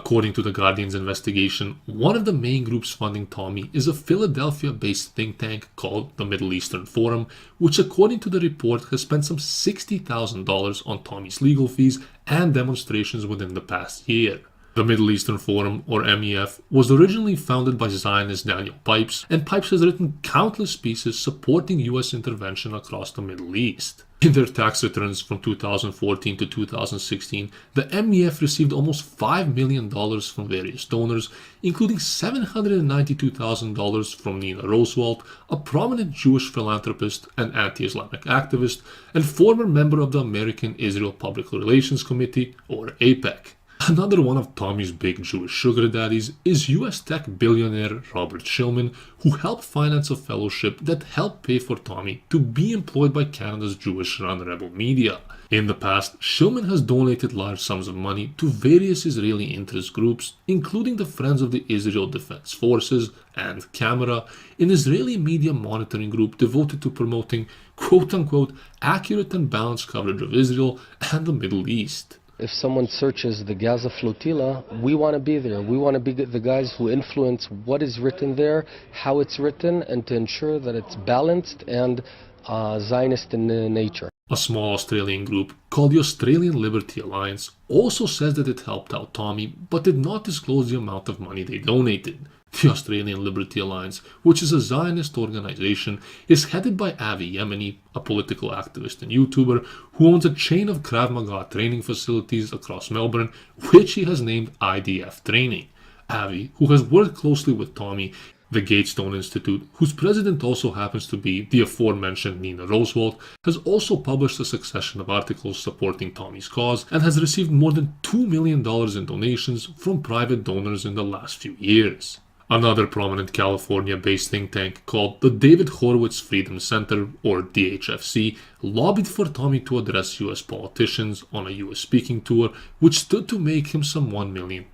According to The Guardian's investigation, one of the main groups funding Tommy is a Philadelphia-based think tank called the Middle Eastern Forum, which according to the report has spent some $60,000 on Tommy's legal fees and demonstrations within the past year. The Middle Eastern Forum, or MEF, was originally founded by Zionist Daniel Pipes, and Pipes has written countless pieces supporting US intervention across the Middle East. In their tax returns from 2014 to 2016, the MEF received almost $5 million from various donors, including $792,000 from Nina Roosevelt, a prominent Jewish philanthropist and anti-Islamic activist, and former member of the American-Israel Public Relations Committee, or AIPAC. Another one of Tommy's big Jewish sugar daddies is US tech billionaire Robert Shillman, who helped finance a fellowship that helped pay for Tommy to be employed by Canada's Jewish-run Rebel Media. In the past, Shillman has donated large sums of money to various Israeli interest groups, including the Friends of the Israel Defense Forces and Camera, an Israeli media monitoring group devoted to promoting quote-unquote accurate and balanced coverage of Israel and the Middle East. If someone searches the Gaza flotilla, we want to be there. We want to be the guys who influence what is written there, how it's written, and to ensure that it's balanced and Zionist in nature. A small Australian group called the Australian Liberty Alliance also says that it helped out Tommy, but did not disclose the amount of money they donated. The Australian Liberty Alliance, which is a Zionist organization, is headed by Avi Yemeni, a political activist and YouTuber who owns a chain of Krav Maga training facilities across Melbourne, which he has named IDF Training. Avi, who has worked closely with Tommy, the Gatestone Institute, whose president also happens to be the aforementioned Nina Roosevelt, has also published a succession of articles supporting Tommy's cause and has received more than $2 million in donations from private donors in the last few years. Another prominent California-based think tank called the David Horowitz Freedom Center, or DHFC, lobbied for Tommy to address US politicians on a US speaking tour, which stood to make him some £1 million.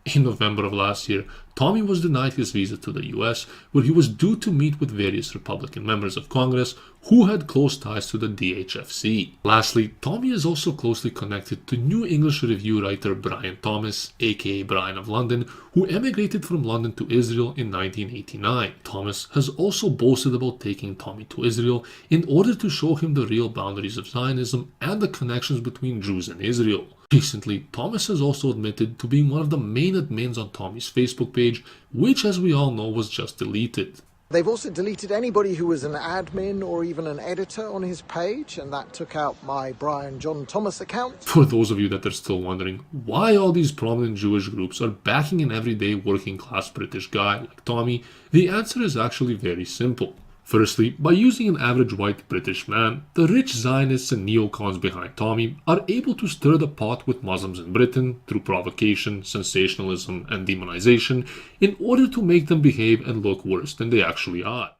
In November of last year, Tommy was denied his visa to the US, where he was due to meet with various Republican members of Congress who had close ties to the DHFC. Lastly, Tommy is also closely connected to New English Review writer Brian Thomas, aka Brian of London, who emigrated from London to Israel in 1989. Thomas has also boasted about taking Tommy to Israel in order to show him the real boundaries of Zionism and the connections between Jews and Israel. Recently, Thomas has also admitted to being one of the main admins on Tommy's Facebook page, which, as we all know, was just deleted. They've also deleted anybody who was an admin or even an editor on his page, and that took out my Brian John Thomas account. For those of you that are still wondering why all these prominent Jewish groups are backing an everyday working class British guy like Tommy, the answer is actually very simple. Firstly, by using an average white British man, the rich Zionists and neocons behind Tommy are able to stir the pot with Muslims in Britain through provocation, sensationalism, and demonization in order to make them behave and look worse than they actually are.